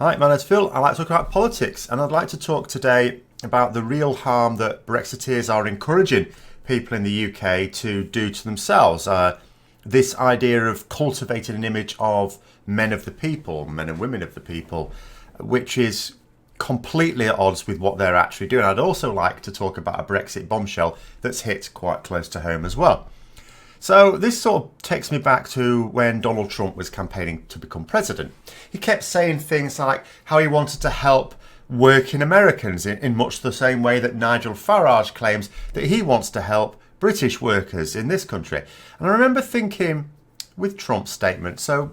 Hi, my name's Phil. I like to talk about politics, and I'd like to talk today about the real harm that Brexiteers are encouraging people in the UK to do to themselves. This idea of cultivating an image of men of the people, men and women of the people, which is completely at odds with what they're actually doing. I'd also like to talk about a Brexit bombshell that's hit quite close to home as well. So this sort of takes me back to when Donald Trump was campaigning to become president. He kept saying things like how he wanted to help working Americans in much the same way that Nigel Farage claims that he wants to help British workers in this country. And I remember thinking with Trump's statement, so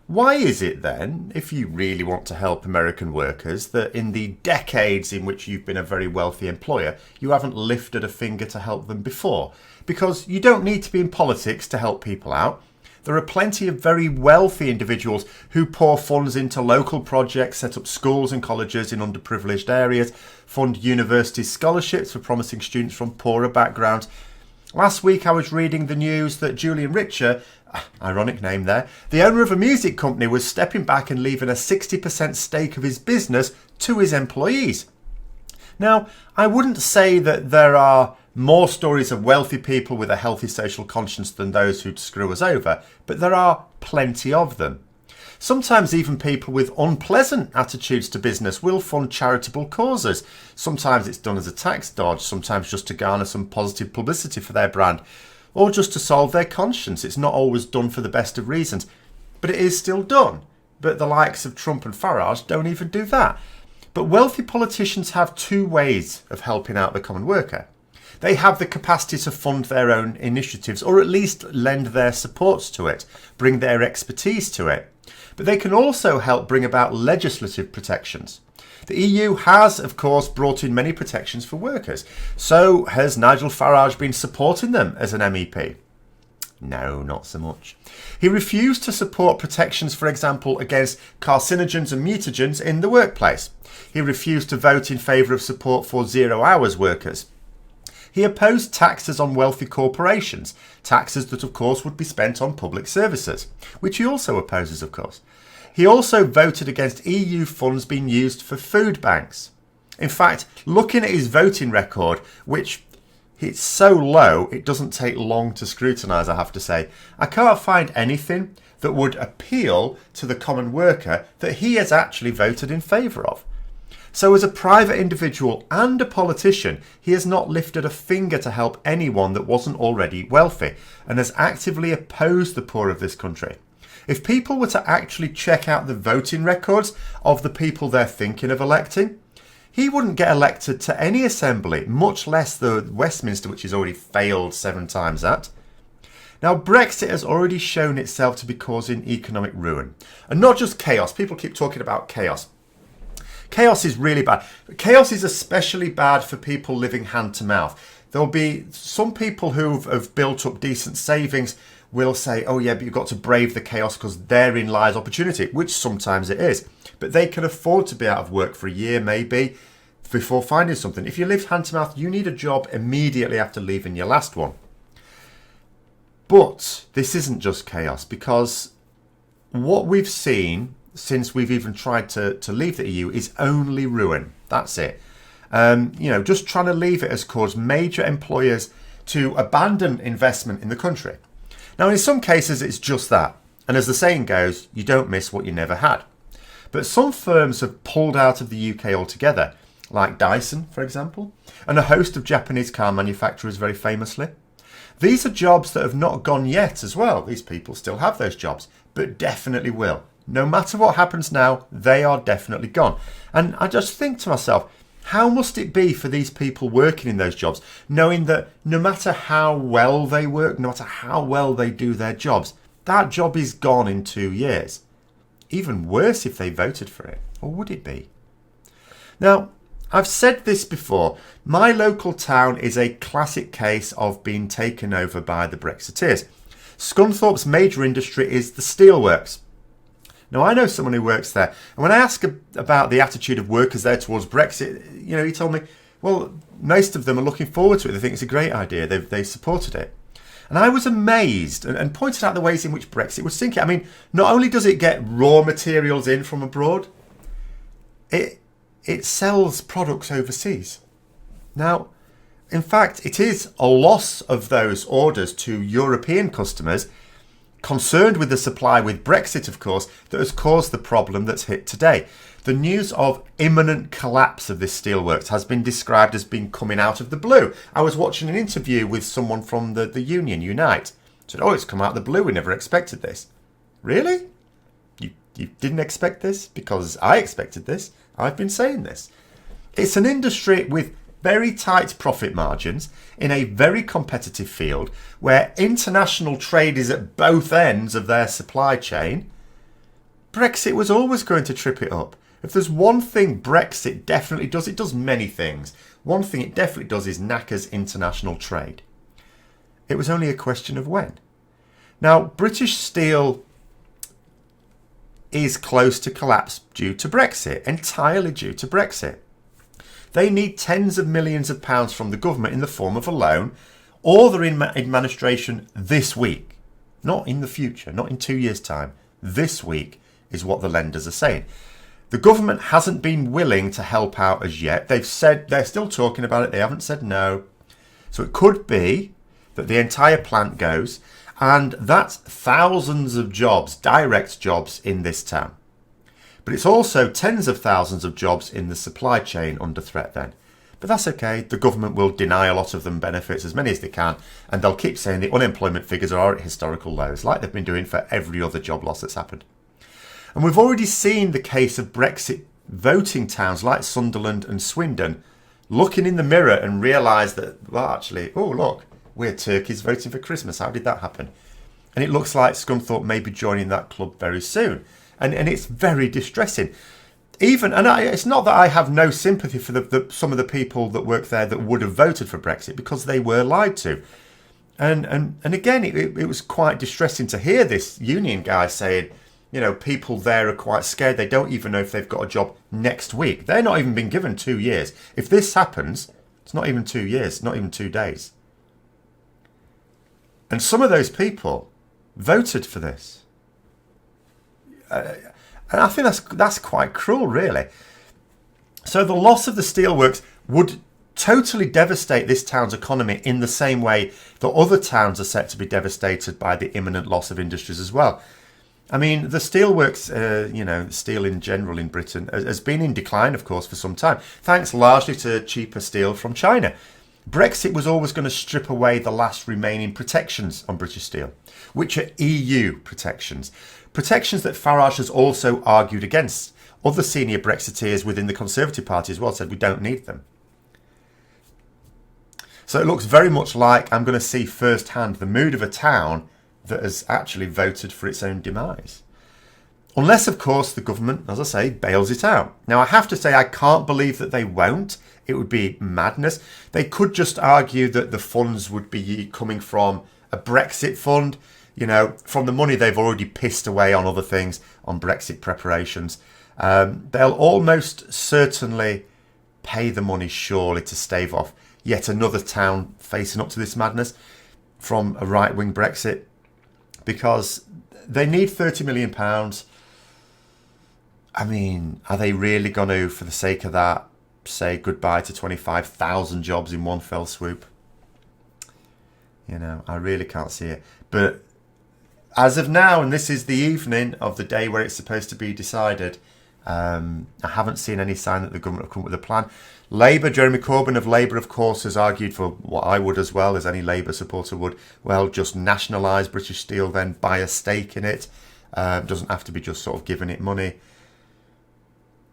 why is it then, if you really want to help American workers, that in the decades in which you've been a very wealthy employer, you haven't lifted a finger to help them before? Because you don't need to be in politics to help people out. There are plenty of very wealthy individuals who pour funds into local projects, set up schools and colleges in underprivileged areas, fund university scholarships for promising students from poorer backgrounds. Last week I was reading the news that Julian Richer, ironic name there, the owner of a music company, was stepping back and leaving a 60% stake of his business to his employees. Now, I wouldn't say that there are more stories of wealthy people with a healthy social conscience than those who'd screw us over, but there are plenty of them. Sometimes even people with unpleasant attitudes to business will fund charitable causes. Sometimes it's done as a tax dodge, sometimes just to garner some positive publicity for their brand, or just to solve their conscience. It's not always done for the best of reasons, but it is still done. But the likes of Trump and Farage don't even do that. But wealthy politicians have two ways of helping out the common worker. They have the capacity to fund their own initiatives, or at least lend their supports to it, bring their expertise to it. But they can also help bring about legislative protections. The EU has, of course, brought in many protections for workers. So has Nigel Farage been supporting them as an MEP? No, not so much. He refused to support protections, for example, against carcinogens and mutagens in the workplace. He refused to vote in favour of support for 0 hours workers. He opposed taxes on wealthy corporations, taxes that of course would be spent on public services, which he also opposes, of course. He also voted against EU funds being used for food banks. In fact, looking at his voting record, which it's so low it doesn't take long to scrutinise, I have to say, I can't find anything that would appeal to the common worker that he has actually voted in favour of. So as a private individual and a politician, he has not lifted a finger to help anyone that wasn't already wealthy, and has actively opposed the poor of this country. If people were to actually check out the voting records of the people they're thinking of electing, he wouldn't get elected to any assembly, much less the Westminster, which he's already failed 7 times at. Now, Brexit has already shown itself to be causing economic ruin. And not just chaos. People keep talking about chaos. Chaos is really bad. Chaos is especially bad for people living hand to mouth. There'll be some people who have built up decent savings will say, oh yeah, but you've got to brave the chaos because therein lies opportunity, which sometimes it is. But they can afford to be out of work for a year maybe before finding something. If you live hand to mouth, you need a job immediately after leaving your last one. But this isn't just chaos, because what we've seen since we've even tried to leave the EU is only ruin. That's it. Just trying to leave it has caused major employers to abandon investment in the country. Now, in some cases, it's just that. And as the saying goes, you don't miss what you never had. But some firms have pulled out of the UK altogether, like Dyson, for example, and a host of Japanese car manufacturers very famously. These are jobs that have not gone yet as well. These people still have those jobs, but definitely will. No matter what happens now, they are definitely gone. And I just think to myself, how must it be for these people working in those jobs, knowing that no matter how well they work, no matter how well they do their jobs, that job is gone in 2 years. Even worse if they voted for it. Or would it be? Now, I've said this before. My local town is a classic case of being taken over by the Brexiteers. Scunthorpe's major industry is the steelworks. Now, I know someone who works there, and when I ask about the attitude of workers there towards Brexit, he told me, well, most of them are looking forward to it. They think it's a great idea. They supported it. And I was amazed and pointed out the ways in which Brexit would sink it. I mean, not only does it get raw materials in from abroad, it sells products overseas. Now, in fact, it is a loss of those orders to European customers, concerned with the supply with Brexit, of course, that has caused the problem that's hit today. The news of imminent collapse of this steelworks has been described as being coming out of the blue. I was watching an interview with someone from the union, Unite. Said, oh, it's come out of the blue, we never expected this. Really? You didn't expect this? Because I expected this. I've been saying this. It's an industry with very tight profit margins in a very competitive field where international trade is at both ends of their supply chain. Brexit was always going to trip it up. If there's one thing Brexit definitely does, it does many things. One thing it definitely does is knackers international trade. It was only a question of when. Now, British Steel is close to collapse due to Brexit, entirely due to Brexit. They need tens of millions of pounds from the government in the form of a loan, or they're in administration this week, not in the future, not in 2 years' time. This week is what the lenders are saying. The government hasn't been willing to help out as yet. They've said they're still talking about it. They haven't said no. So it could be that the entire plant goes, and that's thousands of jobs, direct jobs in this town. But it's also tens of thousands of jobs in the supply chain under threat then. But that's okay. The government will deny a lot of them benefits, as many as they can, and they'll keep saying the unemployment figures are at historical lows, like they've been doing for every other job loss that's happened. And we've already seen the case of Brexit voting towns like Sunderland and Swindon looking in the mirror and realise that, well, actually, oh, look, we're turkeys voting for Christmas. How did that happen? And it looks like Scunthorpe may be joining that club very soon. And it's very distressing. It's not that I have no sympathy for some of the people that work there that would have voted for Brexit, because they were lied to. And again, it was quite distressing to hear this union guy saying, you know, people there are quite scared. They don't even know if they've got a job next week. They're not even been given 2 years. If this happens, it's not even 2 years, not even 2 days. And some of those people voted for this. And I think that's quite cruel, really. So the loss of the steelworks would totally devastate this town's economy in the same way that other towns are set to be devastated by the imminent loss of industries as well. I mean, the steelworks, steel in general in Britain has been in decline, of course, for some time, thanks largely to cheaper steel from China. Brexit was always going to strip away the last remaining protections on British steel, which are EU protections. Protections that Farage has also argued against. Other senior Brexiteers within the Conservative Party as well said we don't need them. So it looks very much like I'm going to see firsthand the mood of a town that has actually voted for its own demise. Unless, of course, the government, as I say, bails it out. Now, I have to say I can't believe that they won't. It would be madness. They could just argue that the funds would be coming from a Brexit fund, you know, from the money they've already pissed away on other things, on Brexit preparations. They'll almost certainly pay the money, surely, to stave off yet another town facing up to this madness from a right-wing Brexit, because they need £30 million. I mean, are they really going to, for the sake of that, say goodbye to 25,000 jobs in one fell swoop? You know, I really can't see it. But as of now, and this is the evening of the day where it's supposed to be decided, I haven't seen any sign that the government have come up with a plan. Labour, Jeremy Corbyn of Labour, of course, has argued for what I would as well, as any Labour supporter would. Well, just nationalise British Steel, then buy a stake in it. Doesn't have to be just sort of giving it money.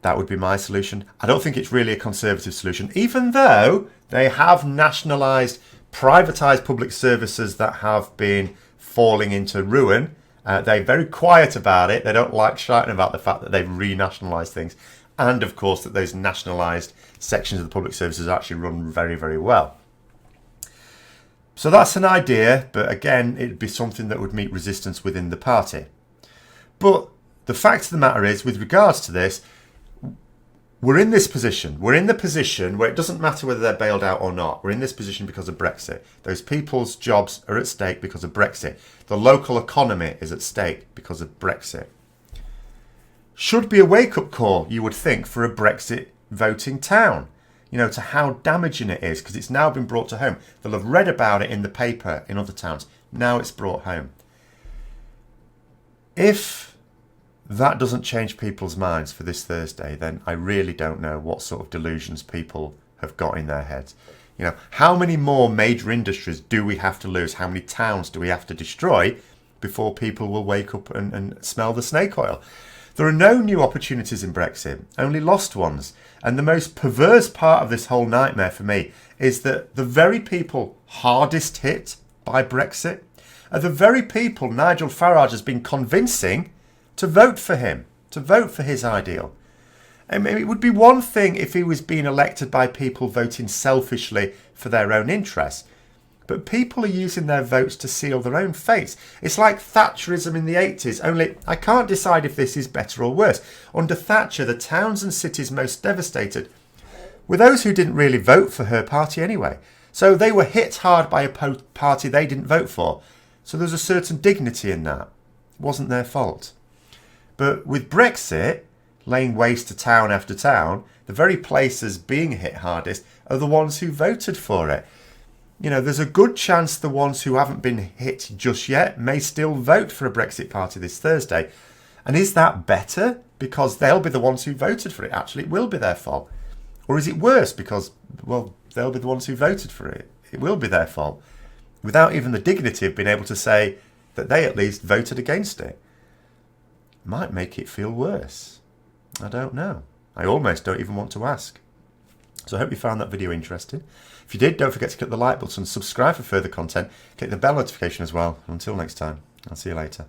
That would be my solution. I don't think it's really a Conservative solution, even though they have nationalised, privatised public services that have been falling into ruin. They're very quiet about it. They don't like shouting about the fact that they've renationalised things. And, of course, that those nationalised sections of the public services actually run very, very well. So that's an idea, but again, it'd be something that would meet resistance within the party. But the fact of the matter is, with regards to this, we're in this position. We're in the position where it doesn't matter whether they're bailed out or not. We're in this position because of Brexit. Those people's jobs are at stake because of Brexit. The local economy is at stake because of Brexit. should be a wake-up call, you would think, for a Brexit voting town, to how damaging it is, because it's now been brought to home. They'll have read about it in the paper in other towns. Now it's brought home. If that doesn't change people's minds for this Thursday, then I really don't know what sort of delusions people have got in their heads. How many more major industries do we have to lose? How many towns do we have to destroy before people will wake up and smell the snake oil? There are no new opportunities in Brexit, only lost ones. And the most perverse part of this whole nightmare for me is that the very people hardest hit by Brexit are the very people Nigel Farage has been convincing to vote for him, to vote for his ideal. I mean, it would be one thing if he was being elected by people voting selfishly for their own interests. But people are using their votes to seal their own fates. It's like Thatcherism in the 80s, only I can't decide if this is better or worse. Under Thatcher, the towns and cities most devastated were those who didn't really vote for her party anyway. So they were hit hard by a party they didn't vote for. So there's a certain dignity in that. It wasn't their fault. But with Brexit, laying waste to town after town, the very places being hit hardest are the ones who voted for it. There's a good chance the ones who haven't been hit just yet may still vote for a Brexit party this Thursday. And is that better? Because they'll be the ones who voted for it. Actually, it will be their fault. Or is it worse? Because, they'll be the ones who voted for it. It will be their fault. Without even the dignity of being able to say that they at least voted against it. Might make it feel worse. I don't know. I almost don't even want to ask. So I hope you found that video interesting. If you did, don't forget to click the like button, subscribe for further content, click the bell notification as well. Until next time, I'll see you later.